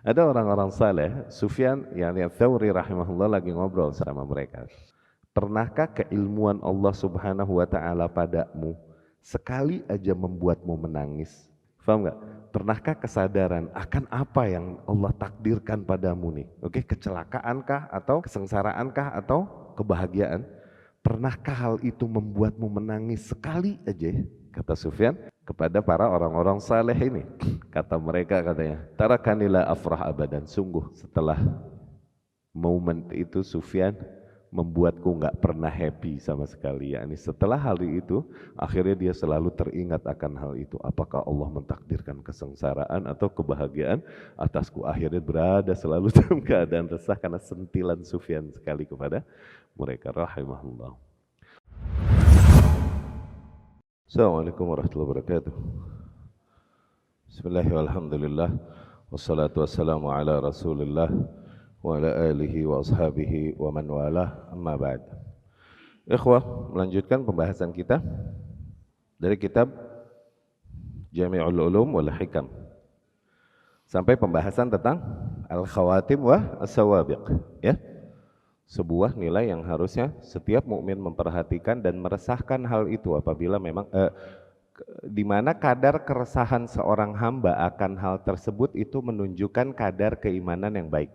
Ada orang-orang saleh, Sufyan yang Tsauri rahimahullah lagi ngobrol sama mereka. Pernahkah keilmuan Allah Subhanahu wa taala padamu sekali aja membuatmu menangis? Paham nggak? Pernahkah kesadaran akan apa yang Allah takdirkan padamu nih? Oke, kecelakaankah atau kesengsaraankah atau kebahagiaan? Pernahkah hal itu membuatmu menangis sekali aja? Kata Sufyan kepada para orang-orang saleh ini. Kata mereka katanya, tarakanila afrah abadan. Sungguh setelah momen itu Sufyan membuatku nggak pernah happy sama sekali. Yani setelah hal itu, akhirnya dia selalu teringat akan hal itu. Apakah Allah mentakdirkan kesengsaraan atau kebahagiaan atasku? Akhirnya berada selalu dalam keadaan resah karena sentilan Sufyan sekali kepada mereka. Rahimahullah. Assalamualaikum warahmatullahi wabarakatuh. Bismillahirrahmanirrahim. Wassalatu wassalamu ala rasulillah wa ala alihi wa ashabihi wa man walah, amma ba'd. Ikhwah, melanjutkan pembahasan kita dari kitab Jami'ul Ulum wal Hikam sampai pembahasan tentang al-khawatim wa as-sawabiq, ya. Sebuah nilai yang harusnya setiap mukmin memperhatikan dan meresahkan hal itu apabila memang di mana kadar keresahan seorang hamba akan hal tersebut itu menunjukkan kadar keimanan yang baik.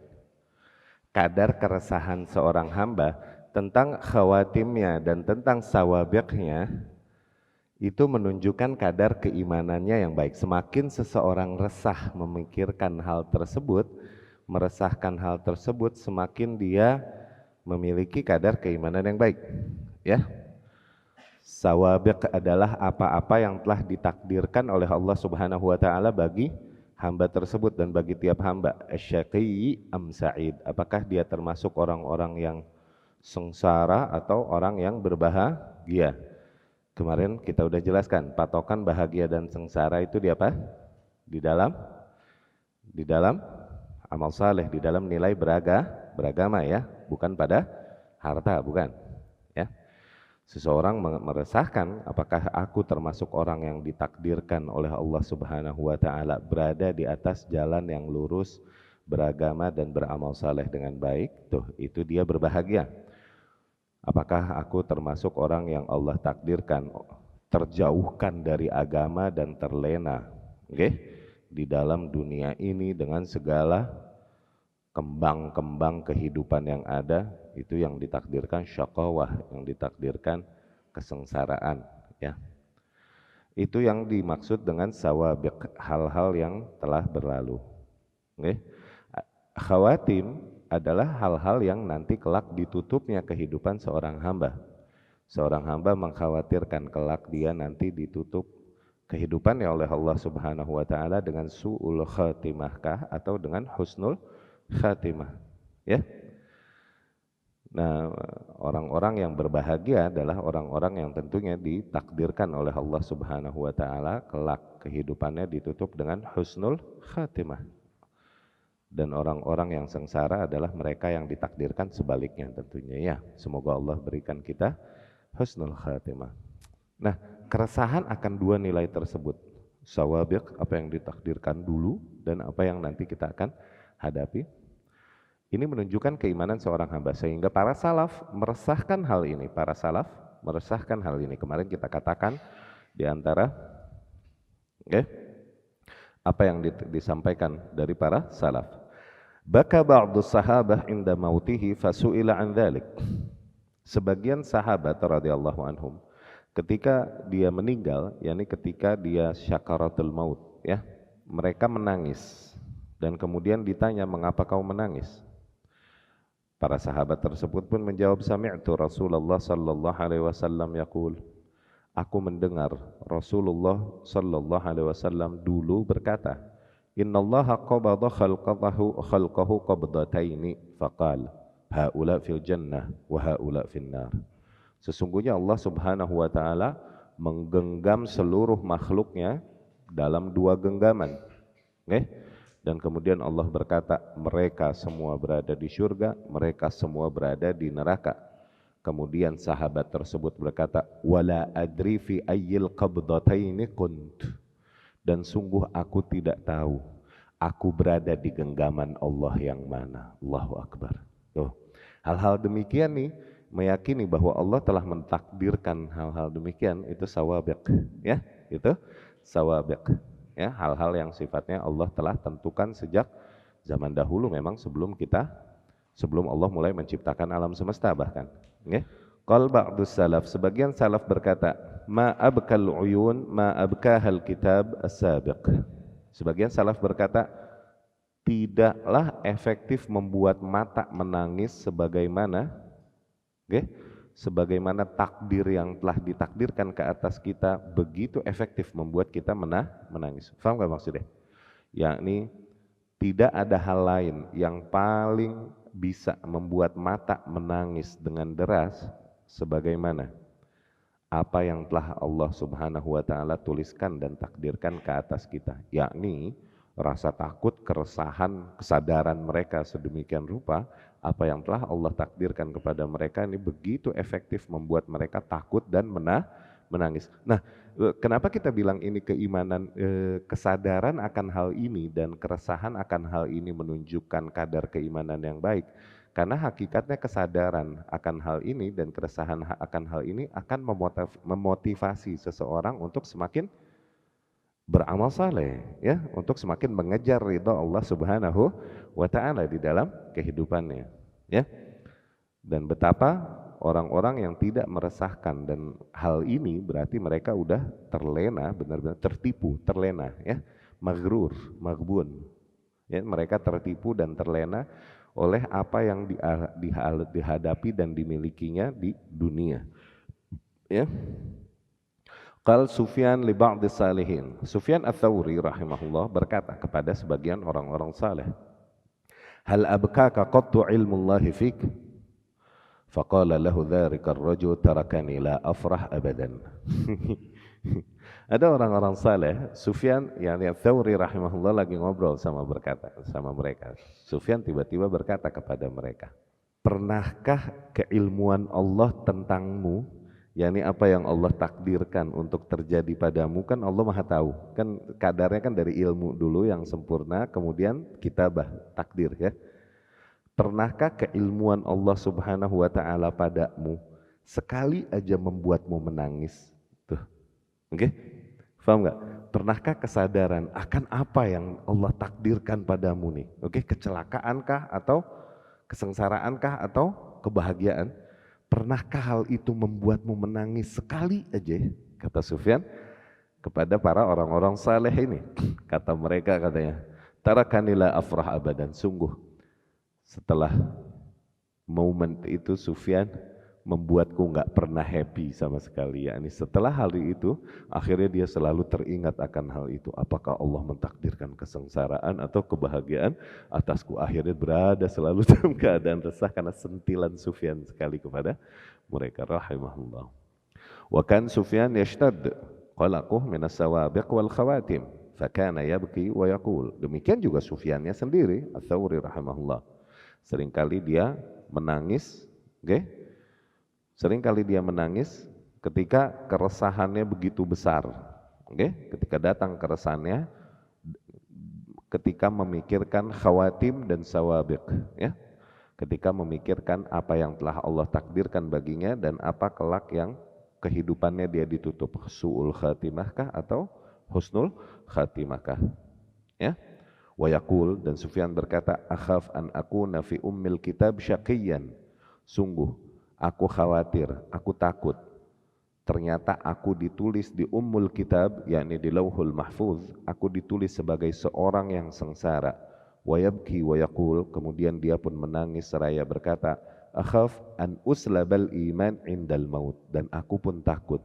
Kadar keresahan seorang hamba tentang khawatimnya dan tentang sawabiqnya itu menunjukkan kadar keimanannya yang baik. Semakin seseorang resah memikirkan hal tersebut, meresahkan hal tersebut, semakin dia memiliki kadar keimanan yang baik, ya. Sawabiq adalah apa-apa yang telah ditakdirkan oleh Allah Subhanahu wa taala bagi hamba tersebut dan bagi tiap hamba. Asyaqi am sa'id, apakah dia termasuk orang-orang yang sengsara atau orang yang berbahagia. Kemarin kita udah jelaskan patokan bahagia dan sengsara itu di apa? Di dalam amal saleh, di dalam nilai beragama, ya, bukan pada harta, bukan, ya. Seseorang meresahkan apakah aku termasuk orang yang ditakdirkan oleh Allah Subhanahu wa taala berada di atas jalan yang lurus, beragama dan beramal saleh dengan baik, tuh itu dia berbahagia. Apakah aku termasuk orang yang Allah takdirkan terjauhkan dari agama dan terlena, oke, di dalam dunia ini dengan segala kembang-kembang kehidupan yang ada, itu yang ditakdirkan syaqawah, yang ditakdirkan kesengsaraan, ya. Itu yang dimaksud dengan sawabiq, hal-hal yang telah berlalu. Oke. Khawatim adalah hal-hal yang nanti kelak ditutupnya kehidupan seorang hamba. Seorang hamba mengkhawatirkan kelak dia nanti ditutup kehidupannya oleh Allah Subhanahu wa taala dengan su'ul khatimahkah atau dengan husnul khatimah, ya. Nah, orang-orang yang berbahagia adalah orang-orang yang tentunya ditakdirkan oleh Allah Subhanahu wa taala kelak kehidupannya ditutup dengan husnul khatimah. Dan orang-orang yang sengsara adalah mereka yang ditakdirkan sebaliknya tentunya, ya. Semoga Allah berikan kita husnul khatimah. Nah, keresahan akan dua nilai tersebut. Sawabiq, apa yang ditakdirkan dulu, dan apa yang nanti kita akan hadapi. Ini menunjukkan keimanan seorang hamba, sehingga para salaf meresahkan hal ini. Para salaf meresahkan hal ini. Kemarin kita katakan di antara apa yang disampaikan dari para salaf. Baka ba'du sahabah inda mautihi fasu'ila an dhalik. Sebagian sahabat radhiyallahu anhum ketika dia meninggal, yakni ketika dia syakaratul maut, ya, mereka menangis dan kemudian ditanya, mengapa kau menangis? Para sahabat tersebut pun menjawab, sami'tu Rasulullah sallallahu alaihi wasallam yaqul, aku mendengar Rasulullah sallallahu alaihi wasallam dulu berkata, innallaha qabada khalqahu qabdataini faqala haula fil jannah wa haula fin nar. Sesungguhnya Allah Subhanahu wa taala menggenggam seluruh makhluknya dalam dua genggaman. Dan kemudian Allah berkata, mereka semua berada di surga, mereka semua berada di neraka. Kemudian sahabat tersebut berkata, wala adri fi ayyil qabdataini kunt. Dan sungguh aku tidak tahu Aku berada di genggaman Allah yang mana. Allahu Akbar. Tuh. Hal-hal demikian nih meyakini bahwa Allah telah mentakdirkan hal-hal demikian itu sawabiq, ya, itu sawabiq, ya, hal-hal yang sifatnya Allah telah tentukan sejak zaman dahulu memang sebelum Allah mulai menciptakan alam semesta bahkan, ya. Qal ba'dus salaf, sebagian salaf berkata, ma abkal uyun ma abkahal kitab as-sabiq. Sebagian salaf berkata, tidaklah efektif membuat mata menangis sebagaimana, okay, sebagaimana takdir yang telah ditakdirkan ke atas kita begitu efektif membuat kita menangis. Faham gak maksudnya? Yakni tidak ada hal lain yang paling bisa membuat mata menangis dengan deras sebagaimana apa yang telah Allah Subhanahu wa taala tuliskan dan takdirkan ke atas kita, yakni rasa takut, keresahan, kesadaran mereka sedemikian rupa apa yang telah Allah takdirkan kepada mereka ini begitu efektif membuat mereka takut dan menangis. Nah, kenapa kita bilang ini keimanan, kesadaran akan hal ini dan keresahan akan hal ini menunjukkan kadar keimanan yang baik? Karena hakikatnya kesadaran akan hal ini dan keresahan akan hal ini akan memotivasi seseorang untuk semakin beramal saleh, ya, untuk semakin mengejar ridha Allah Subhanahu wa taala di dalam kehidupannya, ya. Dan betapa orang-orang yang tidak meresahkan dan hal ini berarti mereka udah terlena, benar-benar tertipu, terlena, ya, maghrur, maghbun. Ya, mereka tertipu dan terlena oleh apa yang dihadapi dan dimilikinya di dunia. Ya. Qal Sufyan li ba'dhi salihin. Sufyan Ats-Tsauri rahimahullah berkata kepada sebagian orang-orang saleh, "Hal abkaka qattu ilmullahi fik?" Faqala lahu dzalika ar-rajul tarakani la afrah abadan. Ada orang-orang saleh, Sufyan yang Ats-Tsauri rahimahullah lagi ngobrol sama mereka. Sufyan tiba-tiba berkata kepada mereka, "Pernahkah keilmuan Allah tentangmu, yakni apa yang Allah takdirkan untuk terjadi padamu, kan Allah Maha tahu. Kan kadarnya kan dari ilmu dulu yang sempurna, kemudian kitabah, takdir, ya. Pernahkah keilmuan Allah Subhanahu wa taala padamu sekali aja membuatmu menangis?" Tuh. Oke? Paham nggak? Pernahkah kesadaran akan apa yang Allah takdirkan padamu nih? Oke, kecelakaankah atau kesengsaraankah atau kebahagiaan? Pernahkah hal itu membuatmu menangis sekali aja? Kata Sufyan kepada para orang-orang saleh ini. Kata mereka katanya, tarakanila afrah abadan. Sungguh setelah momen itu Sufyan membuatku nggak pernah happy sama sekali. Yakni setelah hal itu akhirnya dia selalu teringat akan hal itu. Apakah Allah mentakdirkan kesengsaraan atau kebahagiaan atasku? Akhirnya berada selalu dalam keadaan resah karena sentilan Sufyan sekali kepada mereka rahimahullah. Wa kan Sufyan yashtad qalaquh min as-sawabiq wal khawatim fakana yabki wa yaqul. Demikian juga Sufyannya sendiri, Ats-Tsauri rahimahullah. Seringkali dia menangis, okay? Seringkali dia menangis ketika keresahannya begitu besar. Okay? Ketika datang keresahannya, ketika memikirkan khawatim dan sawabiq, ya. Ketika memikirkan apa yang telah Allah takdirkan baginya dan apa kelak yang kehidupannya dia ditutup, su'ul khatimahkah atau husnul khatimahkah, ya. Wa yaqul, dan Sufyan berkata, akhaf an akuna fi ummil kitab syaqiyan. Sungguh aku khawatir, aku takut ternyata aku ditulis di Ummul Kitab, yakni di Lauhul Mahfuz, aku ditulis sebagai seorang yang sengsara. Wa yabki wa yaqul, kemudian dia pun menangis seraya berkata, akhaf an uslabal iman indal maut, dan aku pun takut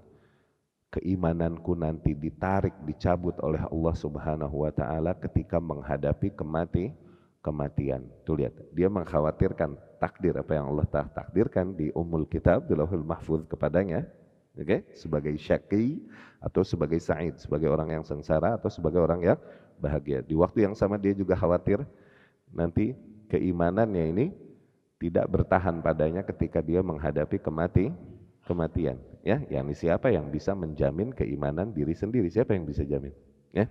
keimananku nanti ditarik, dicabut oleh Allah Subhanahu wa taala ketika menghadapi kematian. Tuh lihat, dia mengkhawatirkan takdir apa yang Allah takdirkan di Ummul Kitab, di Lauhul Mahfuz kepadanya, okay? Sebagai syaqi atau sebagai sa'id, sebagai orang yang sengsara atau sebagai orang yang bahagia. Di waktu yang sama dia juga khawatir nanti keimanannya ini tidak bertahan padanya ketika dia menghadapi kematian, ya. Yang siapa yang bisa menjamin keimanan diri sendiri? Siapa yang bisa jamin, ya?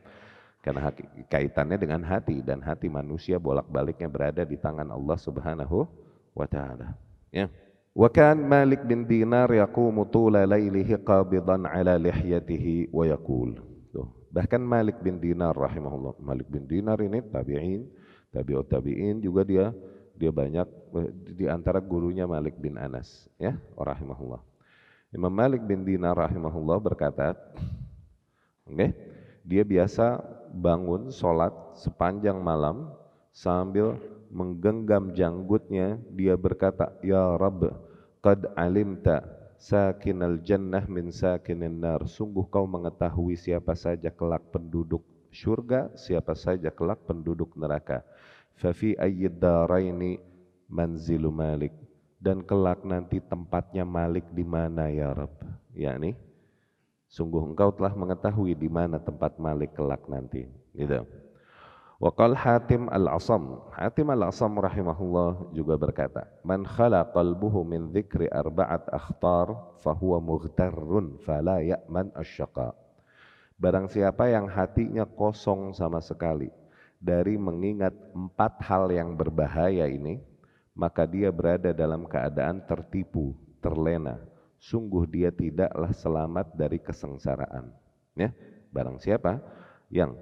Karena kaitannya dengan hati, dan hati manusia bolak-baliknya berada di tangan Allah Subhanahu wa taala. Ya. Wa kan Malik bin Dinar yaqumu tula lailihi qabidan ala lihyatihi wa yaqul. Bahkan Malik bin Dinar rahimahullah. Malik bin Dinar ini tabi'in, tabi'ut tabi'in juga dia banyak di antara gurunya Malik bin Anas, ya, rahimahullah. Imam Malik bin Dinar rahimahullah berkata, dia biasa bangun sholat sepanjang malam sambil menggenggam janggutnya, dia berkata, ya Rabb, qad alimta sakinal jannah min sakinin nar. Sungguh kau mengetahui siapa saja kelak penduduk syurga, siapa saja kelak penduduk neraka. Fa fi ayyid daraini manzilu Malik. Dan kelak nanti tempatnya Malik di mana ya Rabb? Yakni sungguh engkau telah mengetahui di mana tempat Malik kelak nanti. Gitu. Wa qala Hatim al-Asam. Hatim al-Asam rahimahullah juga berkata, man khala qalbuhu min dzikri arba'at akhtar fahuwa mughtarrun fala ya'man asyaqa. Barang siapa yang hatinya kosong sama sekali dari mengingat 4 hal yang berbahaya ini, maka dia berada dalam keadaan tertipu, terlena. Sungguh dia tidaklah selamat dari kesengsaraan. Ya, barang siapa yang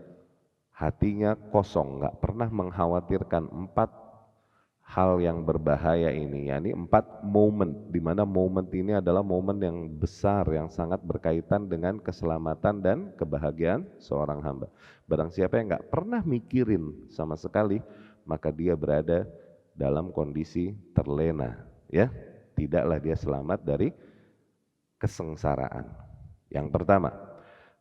hatinya kosong, nggak pernah mengkhawatirkan 4 hal yang berbahaya ini, yakni 4 momen, di mana momen ini adalah momen yang besar yang sangat berkaitan dengan keselamatan dan kebahagiaan seorang hamba. Barang siapa yang nggak pernah mikirin sama sekali, maka dia berada dalam kondisi terlena, ya, tidaklah dia selamat dari kesengsaraan. Yang pertama,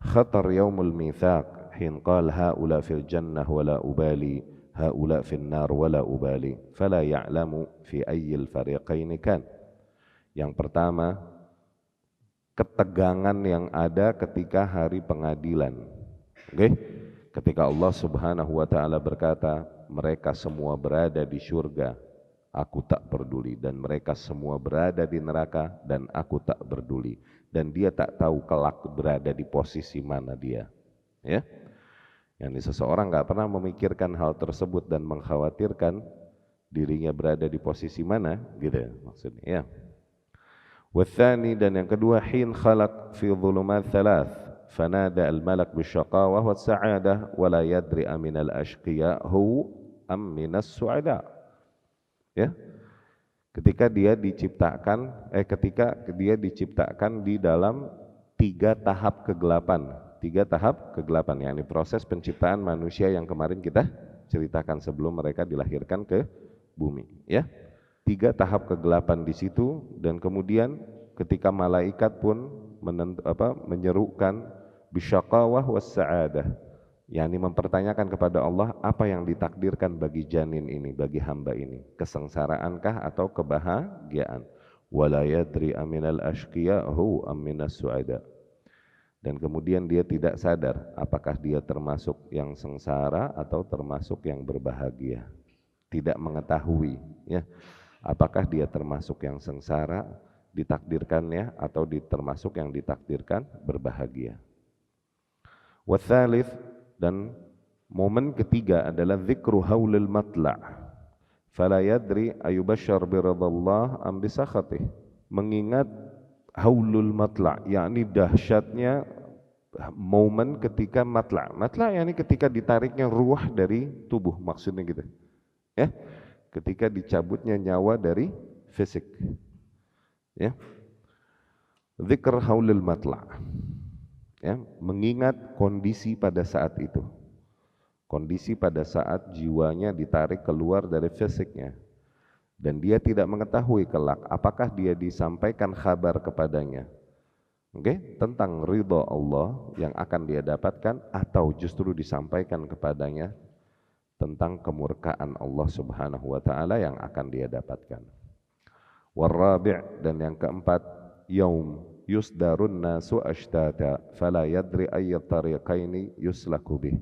khatar yaumul mitsaq hin qala haula fil jannah wala ubali haula fil nar wala ubali fala ya'lamu fi ayyil fariqaini kan. Yang pertama, ketegangan yang ada ketika hari pengadilan. Ketika Allah Subhanahu wa taala berkata, mereka semua berada di surga, aku tak peduli, dan mereka semua berada di neraka dan aku tak peduli, dan dia tak tahu kelak berada di posisi mana dia. Ya, yang seseorang nggak pernah memikirkan hal tersebut dan mengkhawatirkan dirinya berada di posisi mana, gitu maksudnya. Ya. Wathani, dan yang kedua, hin khalaq fi dhulumat thalath fanada al-malak bisyaqawah wa sa'adah wa la yadri aminal ashqiyahu am minas su'ada. Ya. Ketika dia diciptakan di dalam 3 tahap kegelapan. 3 tahap kegelapan, yakni proses penciptaan manusia yang kemarin kita ceritakan sebelum mereka dilahirkan ke bumi, ya. 3 tahap kegelapan di situ, dan kemudian ketika malaikat pun menyerukan bisyaqawah was sa'adah, yakni mempertanyakan kepada Allah apa yang ditakdirkan bagi janin ini, bagi hamba ini, kesengsaraankah atau kebahagiaan. Wala yadri aminal ashqiyahu am minas su'ada. Dan kemudian dia tidak sadar apakah dia termasuk yang sengsara atau termasuk yang berbahagia. Tidak mengetahui, ya, apakah dia termasuk yang sengsara ditakdirkannya atau termasuk yang ditakdirkan berbahagia. Watsalits, dan momen ketiga adalah dzikru haulil matla' fala yadri ayubashshar biridallah am bisakhatih. Mengingat haulul matla', yakni dahsyatnya momen ketika matla'. Matla' yakni ketika ditariknya ruh dari tubuh, maksudnya gitu. Ya, ketika dicabutnya nyawa dari fisik. Ya. Dzikr haulul matla'. Ya, mengingat kondisi pada saat itu. Kondisi pada saat jiwanya ditarik keluar dari fisiknya. Dan dia tidak mengetahui kelak apakah dia disampaikan kabar kepadanya, tentang ridha Allah yang akan dia dapatkan, atau justru disampaikan kepadanya tentang kemurkaan Allah Subhanahu wa taala yang akan dia dapatkan. Warabi', dan yang keempat, yaum yusdarun nasu ashtata fala yadri ayyat tariqaini yuslaku bih.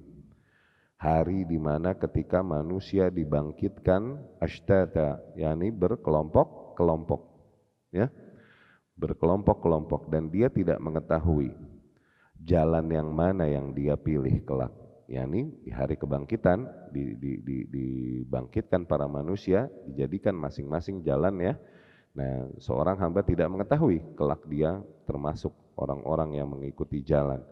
Hari di mana ketika manusia dibangkitkan ashtata, yakni berkelompok-kelompok, ya, berkelompok-kelompok, dan dia tidak mengetahui jalan yang mana yang dia pilih kelak. yakni di hari kebangkitan dibangkitkan para manusia, dijadikan masing-masing jalan ya. Nah, seorang hamba tidak mengetahui kelak dia termasuk orang-orang yang mengikuti jalan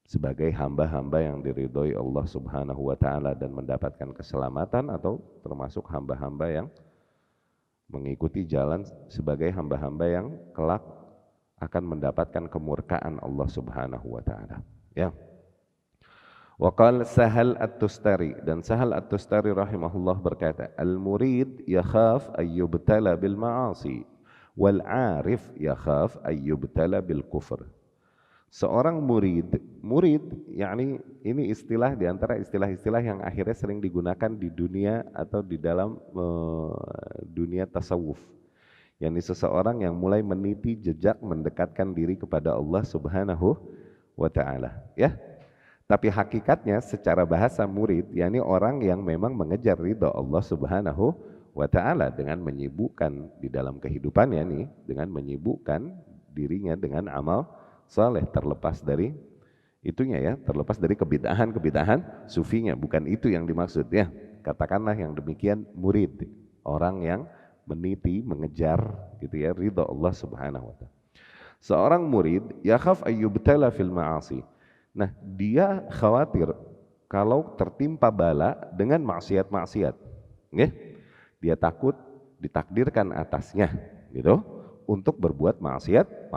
sebagai hamba-hamba yang diridhoi Allah Subhanahu wa taala dan mendapatkan keselamatan, atau termasuk hamba-hamba yang mengikuti jalan sebagai hamba-hamba yang kelak akan mendapatkan kemurkaan Allah Subhanahu wa taala. Ya. Wa qala Sahal At-Tustari, dan Sahal At-Tustari rahimahullah berkata, al-murid yakhaf ayyubtala bil ma'asi wal 'arif yakhaf ayyubtala bil kufr. Seorang murid yakni ini istilah di antara istilah-istilah yang akhirnya sering digunakan di dunia atau di dalam dunia tasawuf. Yakni seseorang yang mulai meniti jejak mendekatkan diri kepada Allah Subhanahu wa taala, ya. Tapi hakikatnya secara bahasa murid yakni orang yang memang mengejar ridha Allah Subhanahu wa taala dengan menyibukkan di dalam kehidupannya nih, dengan menyibukkan dirinya dengan amal saleh, terlepas dari itunya ya, terlepas dari kebid'ahan sufinya, bukan itu yang dimaksud ya. Katakanlah yang demikian murid, orang yang meniti, mengejar gitu ya ridha Allah Subhanahu wa taala. Seorang murid yakhaf ayyubtala fil ma'asi. Nah, dia khawatir kalau tertimpa bala dengan maksiat-maksiat. Nggih? Dia takut ditakdirkan atasnya gitu untuk berbuat maksiat.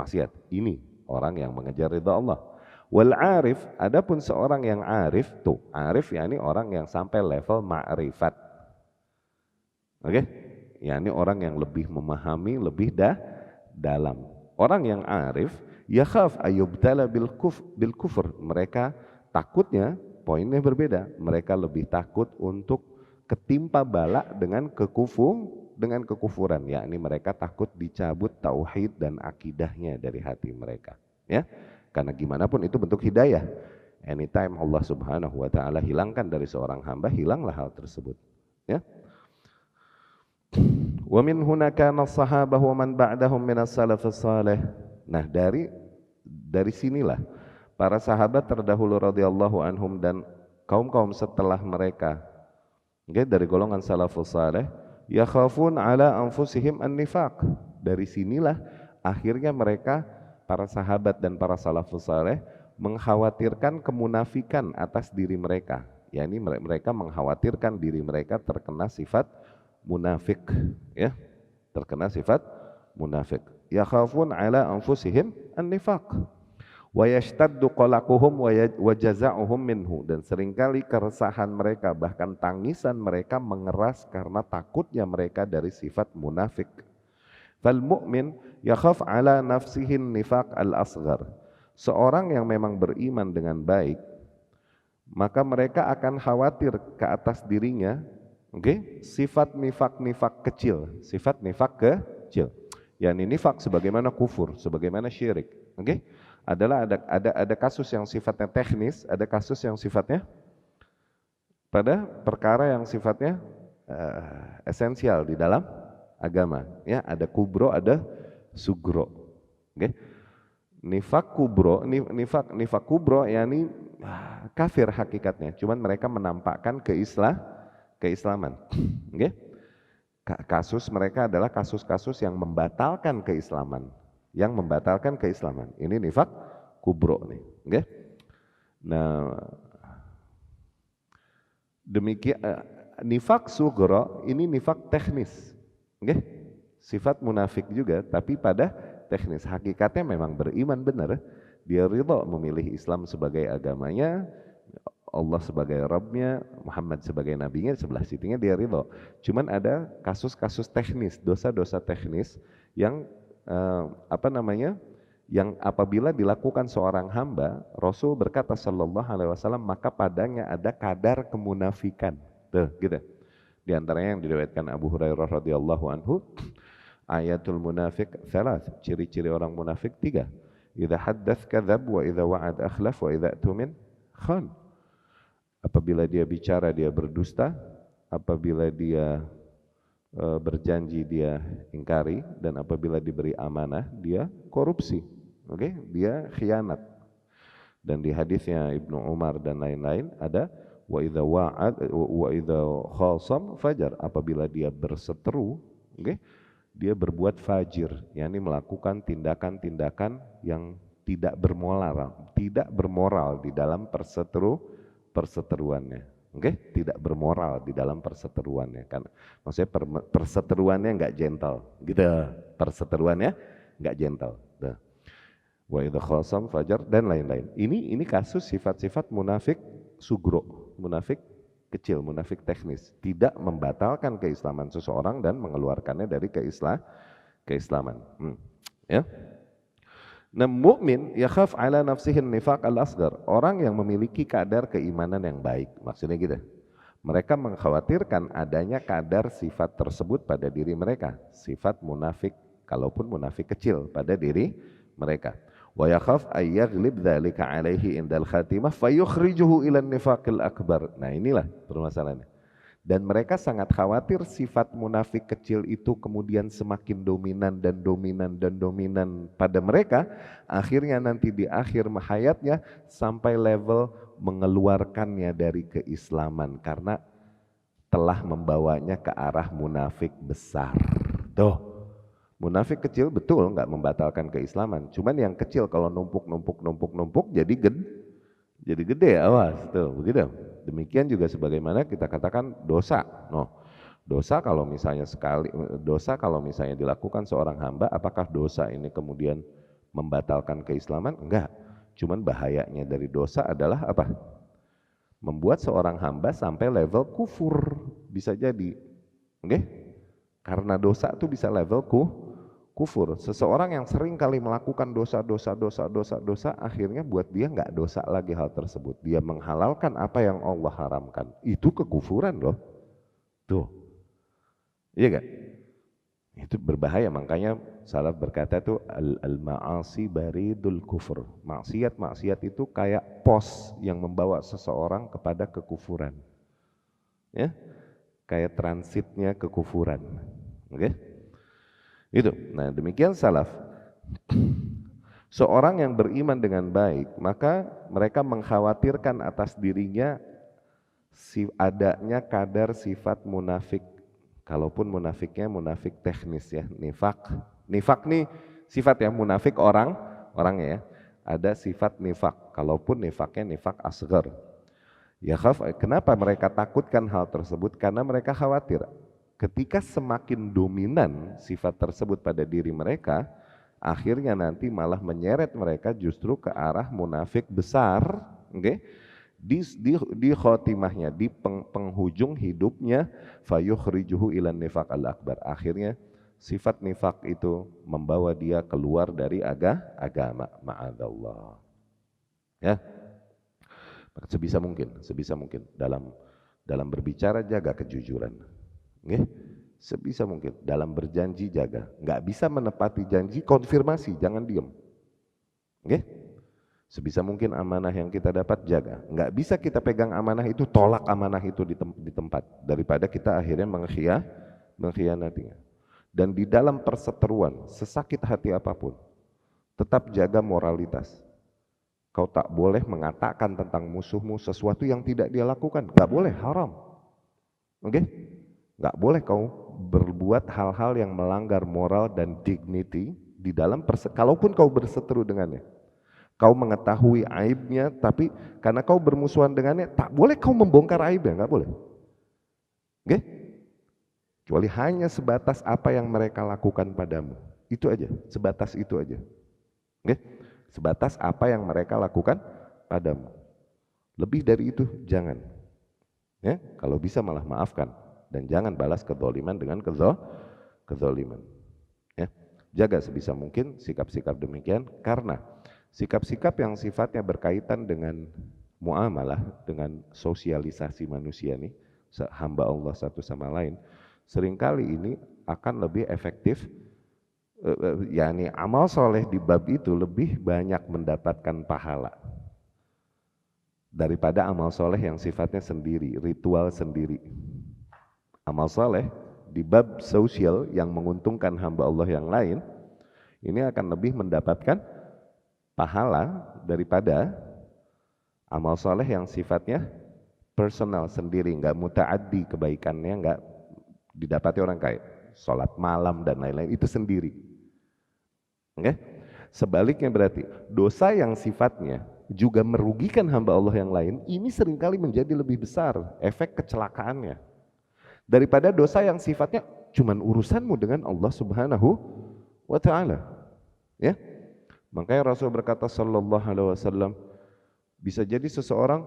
Ini orang yang mengejar ridha Allah. Wal arif, adapun seorang yang arif, tuh, arif yakni orang yang sampai level ma'rifat. Oke? Yakni orang yang lebih memahami, lebih dalam. Orang yang arif yakhaf ayyubtala bil kufur. Mereka takutnya, poinnya berbeda. Mereka lebih takut untuk ketimpa bala dengan kekufuran, yakni mereka takut dicabut tauhid dan akidahnya dari hati mereka, ya. Karena gimana pun itu bentuk hidayah. Anytime Allah Subhanahu wa taala hilangkan dari seorang hamba, hilanglah hal tersebut, ya. Wa min huna kana as-sahabah wa man ba'dahum min as-salafus salih. Nah, dari sinilah para sahabat terdahulu radhiyallahu anhum dan kaum-kaum setelah mereka, okay, dari golongan salafus salih, yakhafun ala anfusihim an-nifaq. Dari sinilah akhirnya mereka, para sahabat dan para salafus salih, mengkhawatirkan kemunafikan atas diri mereka. yakni mereka mengkhawatirkan diri mereka terkena sifat munafik, ya, terkena sifat munafik. Yakhafun ala anfusihim an-nifaq wa yashtaddu qalaquhum wa jaza'uhum minhu, dan seringkali keresahan mereka bahkan tangisan mereka mengeras karena takutnya mereka dari sifat munafik. Fal mu'min yakhaf ala nafsihin nifaq al-asghar. Seorang yang memang beriman dengan baik, maka mereka akan khawatir ke atas dirinya, sifat nifak kecil, sifat nifak kecil. Yani nifak sebagaimana kufur, sebagaimana syirik. Adalah ada kasus yang sifatnya teknis, ada kasus yang sifatnya pada perkara yang sifatnya esensial di dalam agama. Ya, ada kubro, ada sugro. Nifak kubro yakni kafir hakikatnya, cuman mereka menampakkan keislaman. Kasus mereka adalah kasus-kasus yang membatalkan keislaman, Ini nifak kubro nih, Nah, demikian nifak sugro ini nifak teknis, sifat munafik juga, tapi pada teknis. Hakikatnya memang beriman benar, dia ridha memilih Islam sebagai agamanya, Allah sebagai Rabbnya, Muhammad sebagai nabinya, sebelah situnya dia ridha. Cuman ada kasus-kasus teknis, dosa-dosa teknis yang yang apabila dilakukan seorang hamba, Rasul berkata sallallahu alaihi wasallam, maka padanya ada kadar kemunafikan. Tuh, gitu. Di antaranya yang diriwayatkan Abu Hurairah radhiyallahu anhu, ayatul munafik thalath, ciri-ciri orang munafik 3. Idza haddath kadzab wa idza wa'ad akhlaf wa idza tumin khan. Apabila dia bicara dia berdusta, apabila dia berjanji dia ingkari, dan apabila diberi amanah dia korupsi. Dia khianat. Dan di hadisnya Ibnu Umar dan lain-lain ada wa idza wa'ad wa idza khasam fajar, apabila dia berseteru, okay, dia berbuat fajir, yakni melakukan tindakan-tindakan yang tidak bermoral di dalam perseteruannya. Tidak bermoral di dalam perseteruannya kan. Maksudnya perseteruannya enggak gentle gitu. Perseteruannya enggak gentle. Nah. Wa idza khasam fajar dan lain-lain. Ini kasus sifat-sifat munafik sugro, munafik kecil, munafik teknis, tidak membatalkan keislaman seseorang dan mengeluarkannya dari keislaman. Ya. Nah, mukmin yakhaf ala nafsihi nifaq al-asghar, orang yang memiliki kadar keimanan yang baik. Maksudnya gitu. Mereka mengkhawatirkan adanya kadar sifat tersebut pada diri mereka, sifat munafik, kalaupun munafik kecil pada diri mereka. Wa yakhaf ay yaghlib dzalika alaihi indal khatimah fayukhrijuhu ila nifaqil akbar. Nah, inilah permasalahannya. Dan mereka sangat khawatir sifat munafik kecil itu kemudian semakin dominan dan dominan pada mereka, akhirnya nanti di akhir hayatnya sampai level mengeluarkannya dari keislaman karena telah membawanya ke arah munafik besar. Tuh. Munafik kecil betul nggak membatalkan keislaman, cuman yang kecil kalau numpuk jadi gede, awas tuh begitu. Demikian juga sebagaimana kita katakan dosa. Dosa kalau misalnya dilakukan seorang hamba, apakah dosa ini kemudian membatalkan keislaman? Enggak. Cuman bahayanya dari dosa adalah apa? Membuat seorang hamba sampai level kufur, bisa jadi. Karena dosa itu bisa level kufur. Seseorang yang sering kali melakukan dosa, akhirnya buat dia nggak dosa lagi hal tersebut. Dia menghalalkan apa yang Allah haramkan. Itu kekufuran loh. Tuh. Iya gak? Itu berbahaya, makanya salaf berkata tuh al-ma'asi baridul kufur. Maksiat itu kayak pos yang membawa seseorang kepada kekufuran. Ya? Kayak transitnya kekufuran. Itu. Nah, demikian salaf. Seorang yang beriman dengan baik, maka mereka mengkhawatirkan atas dirinya adanya kadar sifat munafik. Kalaupun munafiknya munafik teknis ya, nifak. Nifak nih sifat yang munafik orangnya ya. Ada sifat nifak. Kalaupun nifaknya nifak asghar. Ya kenapa mereka takutkan hal tersebut? Karena mereka khawatir ketika semakin dominan sifat tersebut pada diri mereka, akhirnya nanti malah menyeret mereka justru ke arah munafik besar, di khotimahnya, di penghujung hidupnya, fayukhrijuhu ilan nifaq al-akbar. Akhirnya sifat nifak itu membawa dia keluar dari agama, ma'adallah. Ya. Sebisa mungkin dalam berbicara jaga kejujuran. Sebisa mungkin dalam berjanji jaga. Nggak bisa menepati janji, konfirmasi, jangan diem. Sebisa mungkin amanah yang kita dapat jaga. Nggak bisa kita pegang amanah itu, tolak amanah itu di tempat daripada kita akhirnya mengkhianatinya. Dan di dalam perseteruan, sesakit hati apapun, tetap jaga moralitas. Kau tak boleh mengatakan tentang musuhmu sesuatu yang tidak dia lakukan. Nggak boleh, haram. Nggak boleh kau berbuat hal-hal yang melanggar moral dan dignity di dalam kalaupun kau berseteru dengannya. Kau mengetahui aibnya, tapi karena kau bermusuhan dengannya, tak boleh kau membongkar aibnya, nggak boleh. Kecuali hanya sebatas apa yang mereka lakukan padamu. Itu aja, sebatas itu aja. Sebatas apa yang mereka lakukan padamu. Lebih dari itu jangan. Ya, kalau bisa malah maafkan dan jangan balas kezaliman dengan kezaliman. Ya, jaga sebisa mungkin sikap-sikap demikian, karena sikap-sikap yang sifatnya berkaitan dengan muamalah, dengan sosialisasi manusia nih, hamba Allah satu sama lain, seringkali ini akan lebih efektif. yakni amal soleh di bab itu lebih banyak mendapatkan pahala daripada amal soleh yang sifatnya sendiri, ritual sendiri. Amal soleh di bab sosial yang menguntungkan hamba Allah yang lain, ini akan lebih mendapatkan pahala daripada Amal soleh yang sifatnya personal, sendiri, nggak muta'addi, kebaikannya nggak didapati orang kayak sholat malam dan lain-lain, itu sendiri. Oke? Sebaliknya berarti, dosa yang sifatnya juga merugikan hamba Allah yang lain, ini seringkali menjadi lebih besar efek kecelakaannya daripada dosa yang sifatnya cuman urusanmu dengan Allah Subhanahu wa ta'ala. Ya? Makanya Rasul berkata sallallahu alaihi wasallam, bisa jadi seseorang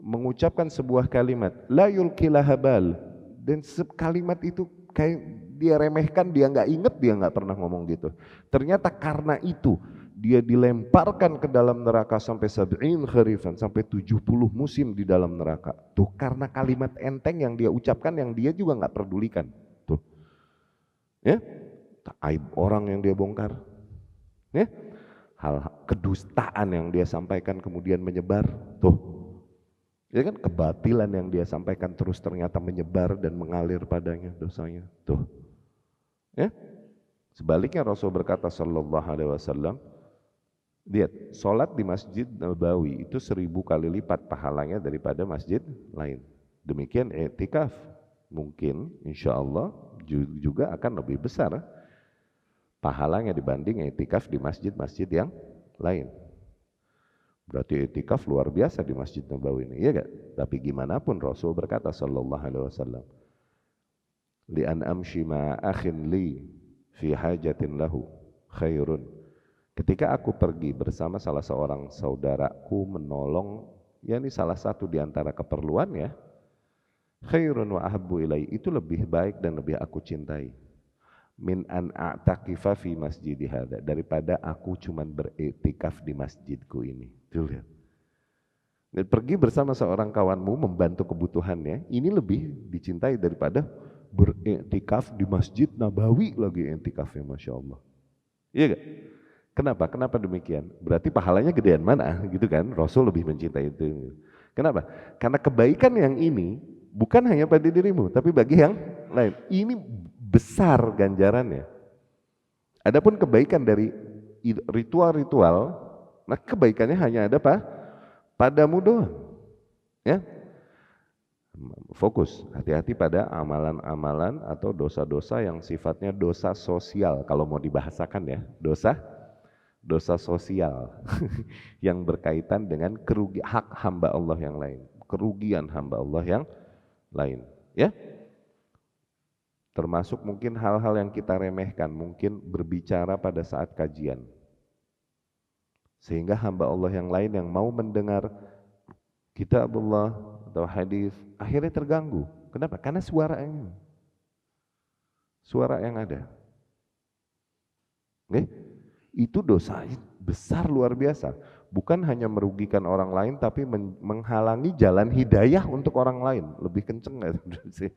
mengucapkan sebuah kalimat la yulqilaha bal, dan kalimat itu kayak dia remehkan, dia nggak inget, dia nggak pernah ngomong gitu. Ternyata karena itu dia dilemparkan ke dalam neraka sampai 70 kharifan, sampai 70 musim di dalam neraka. Tuh karena kalimat enteng yang dia ucapkan, yang dia juga nggak pedulikan. Tuh, ya, aib orang yang dia bongkar, ya, hal kedustaan yang dia sampaikan kemudian menyebar. Tuh, ya kan, kebatilan yang dia sampaikan terus ternyata menyebar dan mengalir padanya dosanya. Tuh, ya. Sebaliknya Rasul berkata sallallahu alaihi wasallam, lihat, sholat di Masjid Nabawi itu 1000 kali lipat pahalanya daripada masjid lain. Demikian i'tikaf, mungkin insya Allah juga akan lebih besar pahalanya dibanding i'tikaf di masjid-masjid yang lain. Berarti i'tikaf luar biasa di Masjid Nabawi ini, iya gak? Tapi gimana pun Rasul berkata sallallahu alaihi wasallam, li an amshi ma akhin li fi hajatin lahu khairun. Ketika aku pergi bersama salah seorang saudaraku menolong, yakni salah satu di antara keperluannya, khairun wa ahabbu ilai, itu lebih baik dan lebih aku cintai, min an a'taqifa fi masjidi hadza, daripada aku cuman beriktikaf di masjidku ini. Tuh lihat. Dan pergi bersama seorang kawanmu membantu kebutuhannya, ini lebih dicintai daripada beriktikaf di Masjid Nabawi lagi iktikafnya, Masya Allah. Iya gak? Kenapa? Kenapa demikian? Berarti pahalanya gedean mana? Gitu kan? Rasul lebih mencintai itu. Kenapa? Karena kebaikan yang ini bukan hanya pada dirimu, tapi bagi yang lain. Ini besar ganjarannya. Adapun kebaikan dari ritual-ritual, nah kebaikannya hanya ada padamu doang. Ya. Fokus, hati-hati pada amalan-amalan atau dosa-dosa yang sifatnya dosa sosial, kalau mau dibahasakan ya, dosa sosial yang berkaitan dengan hak hamba Allah yang lain, kerugian hamba Allah yang lain, ya. Termasuk mungkin hal-hal yang kita remehkan, mungkin berbicara pada saat kajian, sehingga hamba Allah yang lain yang mau mendengar kitab Allah atau hadis akhirnya terganggu. Kenapa? Karena suara yang ada. Oke? Itu dosa besar luar biasa. Bukan hanya merugikan orang lain, tapi menghalangi jalan hidayah untuk orang lain. Lebih kenceng nggak sih?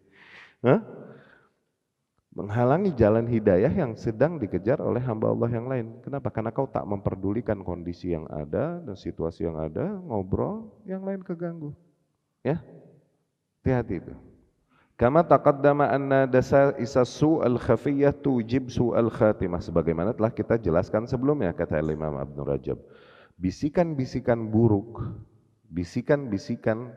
Menghalangi jalan hidayah yang sedang dikejar oleh hamba Allah yang lain. Kenapa? Karena kau tak memperdulikan kondisi yang ada dan situasi yang ada, ngobrol, yang lain keganggu. Ya, hati-hati itu. Kama taqaddama anna dasa su'al khafiyyah tujib su'al khatimah, sebagaimana telah kita jelaskan sebelumnya, kata Imam Ibnu Rajab. Bisikan-bisikan buruk, bisikan-bisikan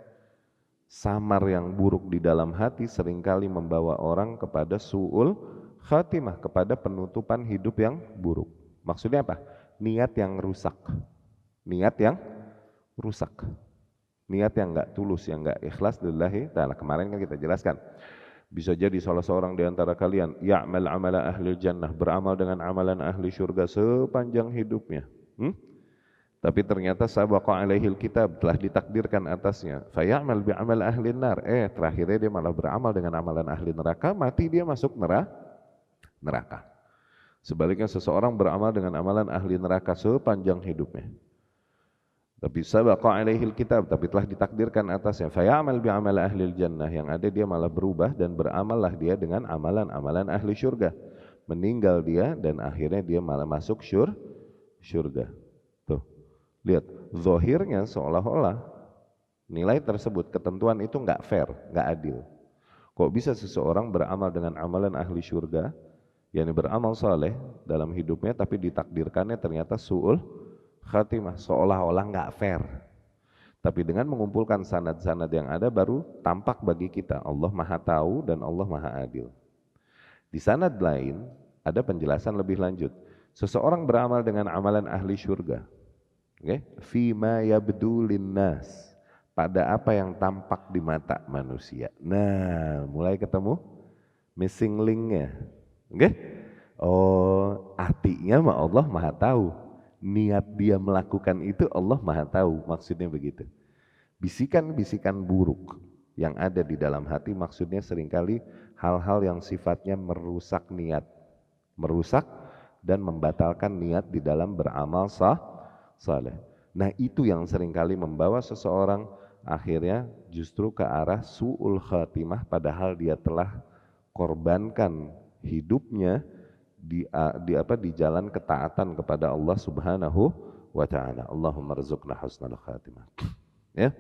samar yang buruk di dalam hati seringkali membawa orang kepada su'ul khatimah, kepada penutupan hidup yang buruk. Maksudnya apa? Niat yang rusak. Niat yang rusak. Niat yang enggak tulus, yang enggak ikhlas lillahi ta'ala. Kemarin kan kita jelaskan. Bisa jadi salah seorang di antara kalian ya'mal amala ahli jannah, beramal dengan amalan ahli syurga sepanjang hidupnya. Tapi ternyata sabaqa alaihil kitab, telah ditakdirkan atasnya, faya'mal bi'amal ahli nar, terakhirnya dia malah beramal dengan amalan ahli neraka, mati dia masuk neraka. Sebaliknya seseorang beramal dengan amalan ahli neraka sepanjang hidupnya. Tapi sabaqa alaihil kitab, tapi telah ditakdirkan atasnya, faya'mal bi'amal ahli jannah, yang ada dia malah berubah dan beramallah dia dengan amalan-amalan ahli syurga. Meninggal dia dan akhirnya dia malah masuk syurga. Tuh. Lihat, zahirnya seolah-olah nilai tersebut, ketentuan itu nggak fair, nggak adil. Kok bisa seseorang beramal dengan amalan ahli syurga, yakni beramal saleh dalam hidupnya, tapi ditakdirkannya ternyata su'ul khatimah, seolah-olah nggak fair. Tapi dengan mengumpulkan sanad-sanad yang ada baru tampak bagi kita Allah Maha Tahu dan Allah Maha Adil. Di sanad lain ada penjelasan lebih lanjut. Seseorang beramal dengan amalan ahli syurga. Okay? Fima yabdu linnas, pada apa yang tampak di mata manusia. Nah, mulai ketemu missing linknya. Okay? Oh, artinya mah Allah Maha Tahu. Niat dia melakukan itu Allah Maha Tahu, maksudnya begitu. Bisikan-bisikan buruk yang ada di dalam hati maksudnya seringkali hal-hal yang sifatnya merusak niat, merusak dan membatalkan niat di dalam beramal saleh. Nah, itu yang seringkali membawa seseorang akhirnya justru ke arah su'ul khatimah, padahal dia telah korbankan hidupnya di jalan ketaatan kepada Allah Subhanahu wa taala. Allahumma rzuqna husnal khatimah. Ya.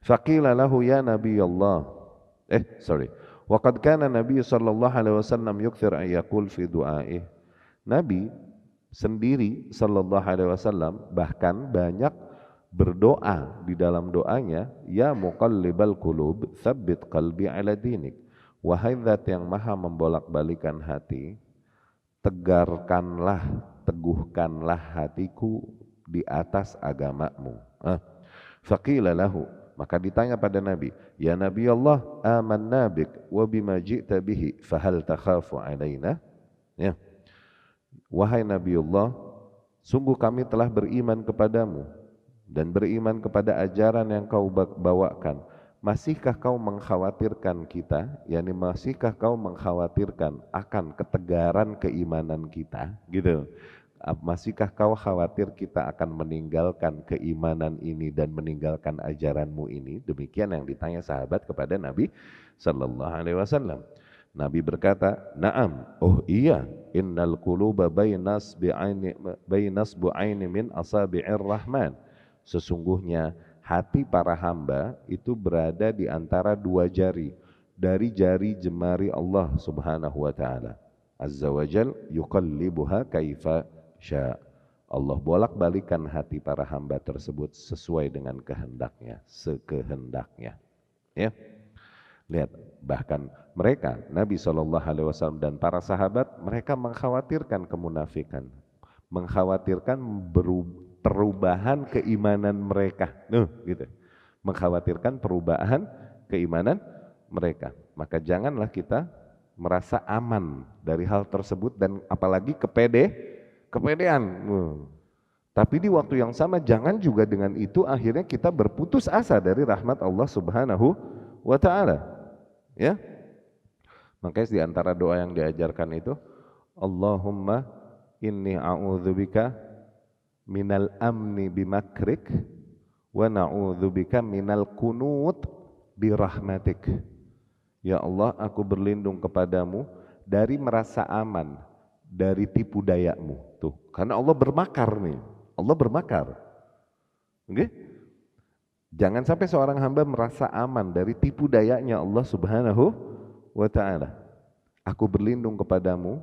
Faqila lahu ya Nabi Allah. Wa qad kana Nabi sallallahu alaihi wasallam yukthir an yaqul fi du'aih. Nabi sendiri sallallahu alaihi wasallam bahkan banyak berdoa di dalam doanya, ya muqallibal qulub tsabbit qalbi ala dinik. Wahai zat yang maha membolak-balikan hati, tegarkanlah, teguhkanlah hatiku di atas agamamu. Faqila lahu, maka ditanya pada Nabi, ya Nabi Allah, amanna bik wa bima ji'ta bihi fahal takhafu alaina? Ya. Wahai Nabi Allah, sungguh kami telah beriman kepadamu dan beriman kepada ajaran yang kau bawakan. Masihkah kau mengkhawatirkan kita, yakni masihkah kau mengkhawatirkan akan ketegaran keimanan kita, gitu. Masihkah kau khawatir kita akan meninggalkan keimanan ini dan meninggalkan ajaranmu ini? Demikian yang ditanya sahabat kepada Nabi sallallahu alaihi wasallam. Nabi berkata, "Na'am, oh iya, innal quluba bainas bu'aini min asabi'ir rahman." Sesungguhnya hati para hamba itu berada di antara dua jari dari jari jemari Allah Subhanahu wa taala. Azza wa Jal yuqallibuha kaifa sya. Allah bolak-balikan hati para hamba tersebut sesuai dengan kehendaknya, sekehendaknya. Ya. Lihat, bahkan mereka Nabi SAW dan para sahabat, mereka mengkhawatirkan kemunafikan, mengkhawatirkan perubahan keimanan mereka, gitu. Mengkhawatirkan perubahan keimanan mereka. Maka janganlah kita merasa aman dari hal tersebut dan apalagi kepedean. Tapi di waktu yang sama jangan juga dengan itu akhirnya kita berputus asa dari rahmat Allah Subhanahu wa taala. Ya. Makanya di antara doa yang diajarkan itu, Allahumma inni a'udzubika minal amni bimakrik wa na'udzubika minal kunut birahmatik. Ya Allah, aku berlindung kepadamu dari merasa aman dari tipu dayamu. Tuh, karena Allah bermakar nih. Allah bermakar. Oke? Jangan sampai seorang hamba merasa aman dari tipu dayanya Allah Subhanahu wa taala. Aku berlindung kepadamu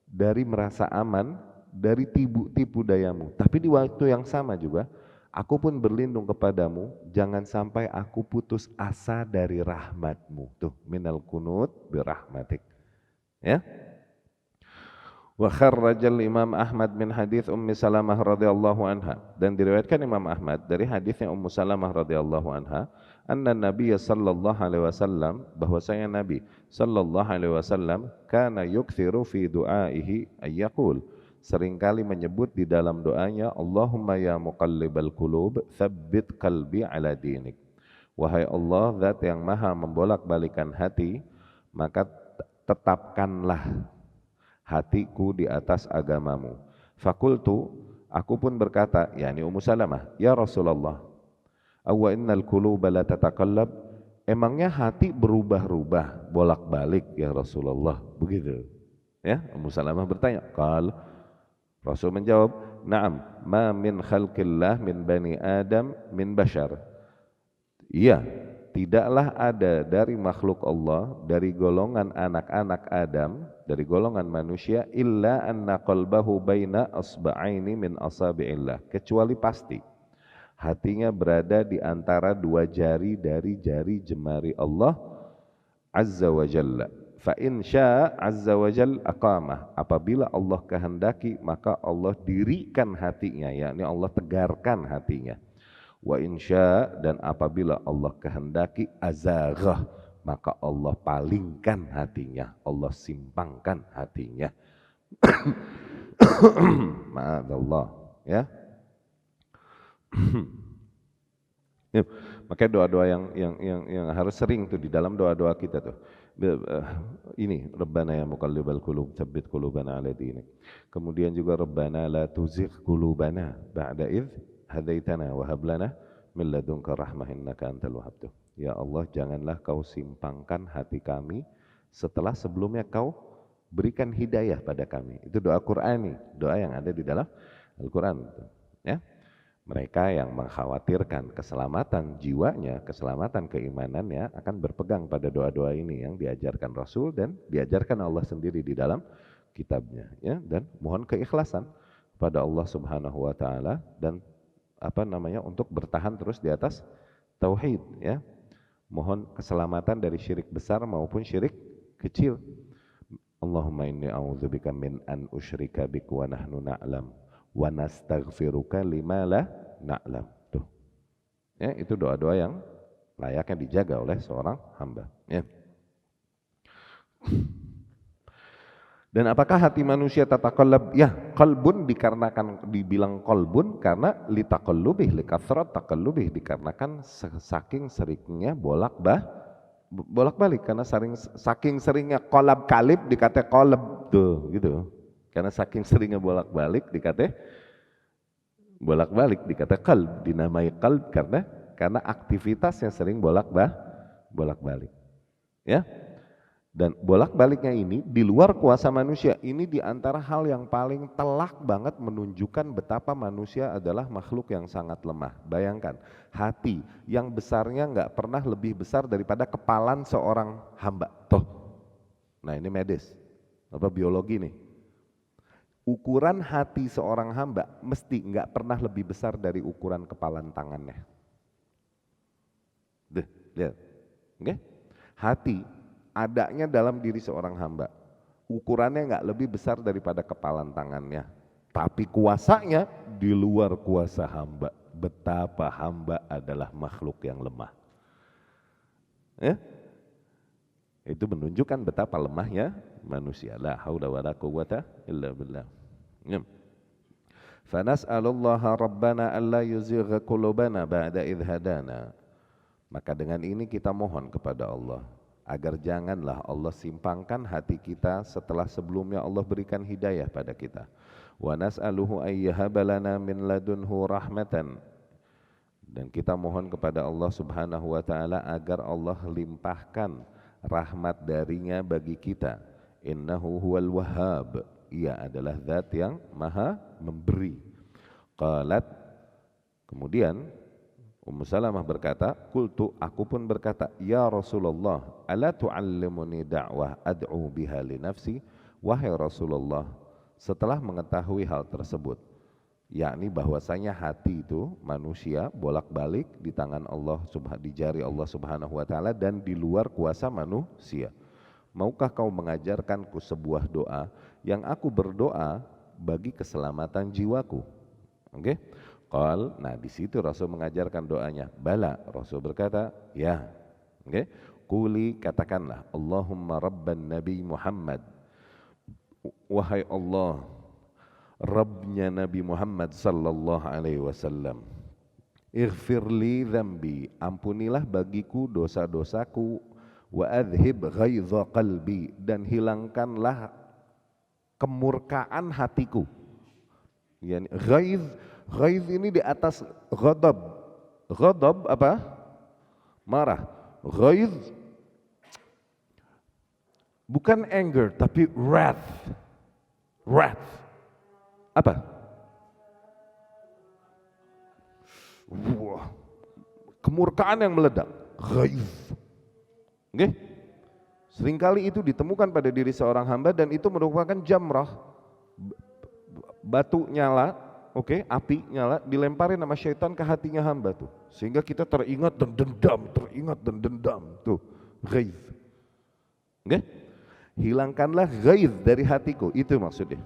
dari merasa aman dari tipu dayamu. Tapi di waktu yang sama juga, aku pun berlindung kepadamu, jangan sampai aku putus asa dari rahmatmu. Tuh, minal kunut birahmatik. Ya. Wa kharrajal Imam Ahmad min hadits Ummi Salamah radhiyallahu anha, dan diriwayatkan Imam Ahmad dari hadisnya Ummu Salamah radhiyallahu anha, anna Nabiy sallallahu alaihi wasallam, bahwasanya Nabi sallallahu alaihi wasallam kana yukthiru fi du'aihi ayyaqul, seringkali menyebut di dalam doanya, Allahumma ya muqallibal qulub tsabbit qalbi ala dinik. Wahai Allah, zat yang maha membolak-balikan hati, maka tetapkanlah hatiku di atas agamamu. Fakultu, aku pun berkata, yakni Ummu Salamah, ya Rasulullah, awa innal quluba la tatakallab, emangnya hati berubah-ubah, bolak-balik ya Rasulullah, begitu. Ya, Ummu Salamah bertanya, qal, Rasul menjawab, na'am, ma min khalqillah min bani Adam min bashar. Iya, tidaklah ada dari makhluk Allah, dari golongan anak-anak Adam, dari golongan manusia, illa anna qalbahu baina asba'aini min asabi'illah, kecuali pasti Hatinya berada di antara dua jari dari jari jemari Allah Azza wa Jalla. Fa in syaa Azza wa Jalla aqamah. Apabila Allah kehendaki maka Allah dirikan hatinya, yakni Allah tegarkan hatinya. Wa in syaa, dan apabila Allah kehendaki azaghah, maka Allah palingkan hatinya, Allah simpangkan hatinya. Ma'adallah, ya. Ya, makanya doa-doa yang harus sering tuh di dalam doa-doa kita tuh. Ini Rabbana ya muqallibal qulub tsabbit qulubana ala dinik. Kemudian juga Rabbana la tuzigh qulubana ba'da idh hadaitana wa hab lana min ladunka rahmah innaka antal wahhab. Ya Allah, janganlah kau simpangkan hati kami setelah sebelumnya kau berikan hidayah pada kami. Itu doa Qur'ani, doa yang ada di dalam Al-Qur'an, ya. Mereka yang mengkhawatirkan keselamatan jiwanya, keselamatan keimanannya akan berpegang pada doa-doa ini yang diajarkan Rasul dan diajarkan Allah sendiri di dalam kitabnya, ya. Dan mohon keikhlasan pada Allah Subhanahu wa taala dan untuk bertahan terus di atas tauhid, ya. Mohon keselamatan dari syirik besar maupun syirik kecil. Allahumma inni a'udzubika min an usyrika bik wa nahnu na'lam wa nastaghfiruka lima la na'lam. Tuh. Ya, itu doa-doa yang layaknya dijaga oleh seorang hamba, ya. Dan apakah hati manusia tataqallab? Ya, qalbun dikarenakan dibilang qalbun karena litaqallubih likasrat taqallubih, dikarenakan saking seringnya bolak-balik, karena saking seringnya qalab kalib dikata qalb tuh gitu. Karena saking seringnya bolak-balik dikata qalb, dinamai qalb karena aktivitasnya sering bolak-balik. Ya. Dan bolak-baliknya ini di luar kuasa manusia. Ini di antara hal yang paling telak banget menunjukkan betapa manusia adalah makhluk yang sangat lemah. Bayangkan, hati yang besarnya nggak pernah lebih besar daripada kepalan seorang hamba. Tuh. Nah, ini medis. Biologi nih. Ukuran hati seorang hamba mesti nggak pernah lebih besar dari ukuran kepalan tangannya. Lihat. Oke? Hati adanya dalam diri seorang hamba, ukurannya nggak lebih besar daripada kepalan tangannya, tapi kuasanya di luar kuasa hamba. Betapa hamba adalah makhluk yang lemah, ya? Itu menunjukkan betapa lemahnya manusia. La haula wala quwwata illa billah. Fa nas'alullaha rabbana alla yuzigha qulubana ba'da idh hadana. Maka dengan ini kita mohon kepada Allah agar janganlah Allah simpangkan hati kita setelah sebelumnya Allah berikan hidayah pada kita. Wa nas'aluhu ayyahabalana min ladunhu rahmatan. Dan kita mohon kepada Allah Subhanahu wa taala agar Allah limpahkan rahmat darinya bagi kita. Innahu huwal wahhab. Ia adalah zat yang maha memberi. Qalat, kemudian Ummu Salamah berkata, qultu, aku pun berkata, ya Rasulullah, ala tu'allimuni da'wah ad'u biha li nafsi. Wahai Rasulullah, setelah mengetahui hal tersebut, yakni bahwasanya hati itu manusia bolak-balik di tangan Allah, di jari Allah Subhanahu wa taala dan di luar kuasa manusia. Maukah kau mengajarkanku sebuah doa yang aku berdoa bagi keselamatan jiwaku? Oke? Qal, nah di situ Rasul mengajarkan doanya. Bala, Rasul berkata, ya. Oke? Quli, katakanlah, Allahumma rabban Nabi Muhammad. Wahai Allah, Rabbnya Nabi Muhammad sallallahu alaihi wasallam. Ighfirli dzambi, ampunilah bagiku dosa-dosaku, wa adhib ghaidha qalbi, dan hilangkanlah kemurkaan hatiku. Yani ghaidh ini di atas ghadab. Ghadab apa? Marah. Ghaidh bukan anger tapi wrath. Wrath. Apa? Wah. Kemurkaan yang meledak. Ghaidh. Oke? Seringkali itu ditemukan pada diri seorang hamba dan itu merupakan jamrah. Batu nyala oke, api nyala, dilemparin sama syaitan ke hatinya hamba tuh. Sehingga kita teringat dan dendam, tuh, ghaiz. Oke? Hilangkanlah ghaiz dari hatiku, itu maksudnya.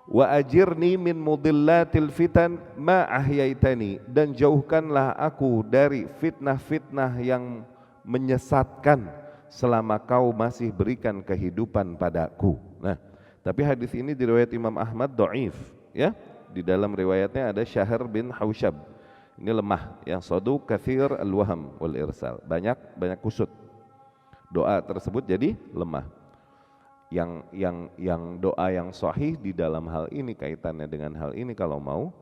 Wa ajirni min mudillatil fitan ma ahyaitani, dan jauhkanlah aku dari fitnah-fitnah yang menyesatkan selama kau masih berikan kehidupan padaku. Nah, tapi hadis ini di riwayat Imam Ahmad dhaif, ya. Di dalam riwayatnya ada Syahr bin Hausyab. Ini lemah, yang saduq katsir al-waham wal irsal. Banyak kusut. Doa tersebut jadi lemah. Yang doa yang sahih di dalam hal ini, kaitannya dengan hal ini kalau mau,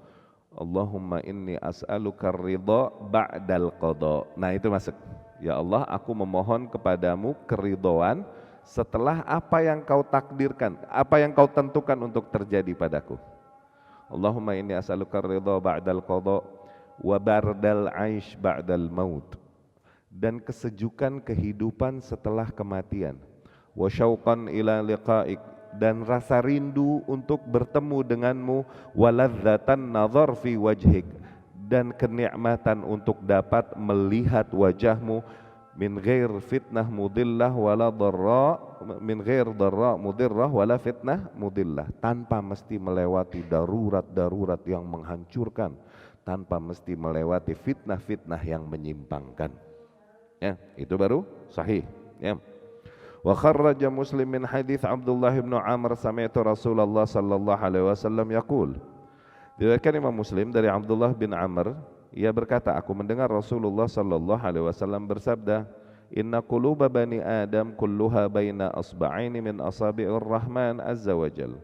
Allahumma inni as'aluka ridha ba'dal qada. Nah, itu masuk. Ya Allah, aku memohon kepadamu keridhaan setelah apa yang kau takdirkan, apa yang kau tentukan untuk terjadi padaku. Allahumma inni as'aluka ridha ba'dal qada wa bardal aish ba'dal maut, dan kesejukan kehidupan setelah kematian. Wa syauqan ila liqa'ik, dan rasa rindu untuk bertemu denganmu. Wa ladzatan nazar fi wajhik, dan kenikmatan untuk dapat melihat wajahmu. Min ghair fitnah mudillah wala dharra, min ghair dharra mudirrah wala fitnah mudillah, tanpa mesti melewati darurat yang menghancurkan, tanpa mesti melewati fitnah-fitnah yang menyimpangkan. Ya, itu baru sahih, ya. Wa kharraja Muslim min hadits Abdullah bin Amr sami'tu Rasulullah sallallahu alaihi wasallam yaqul. Diriwayatkan Imam Muslim dari Abdullah bin Amr, ia berkata, aku mendengar Rasulullah sallallahu alaihi wasallam bersabda, inna quluba bani Adam kulluha baina asba'aini min asabi'ir Rahman azza wajal.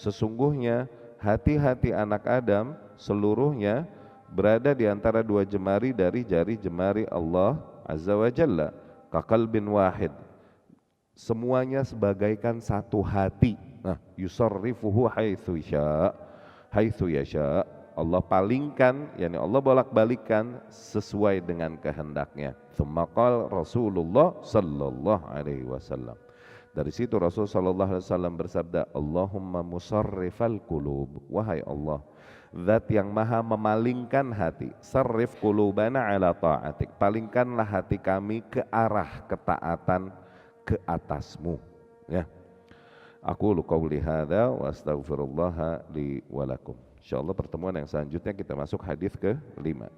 Sesungguhnya hati-hati anak Adam seluruhnya berada di antara dua jemari dari jari jemari Allah azza wajalla, kaqalbin wahid, semuanya sebagaikan satu hati. Nah, yusarrifuhu haitsu yasha. Allah palingkan, yakni Allah bolak-balikkan sesuai dengan kehendaknya. Tsumma qala Rasulullah sallallahu alaihi wasallam. Dari situ Rasul sallallahu alaihi wasallam bersabda, Allahumma musarrifal qulub, wahai Allah, zat yang maha memalingkan hati, sarrif qulubana ala ta'atik, palingkanlah hati kami ke arah ketaatan ke atasmu, ya. Aku qauli hadza wa astaghfirullah li wa lakum. Insyaallah pertemuan yang selanjutnya kita masuk hadis ke-5.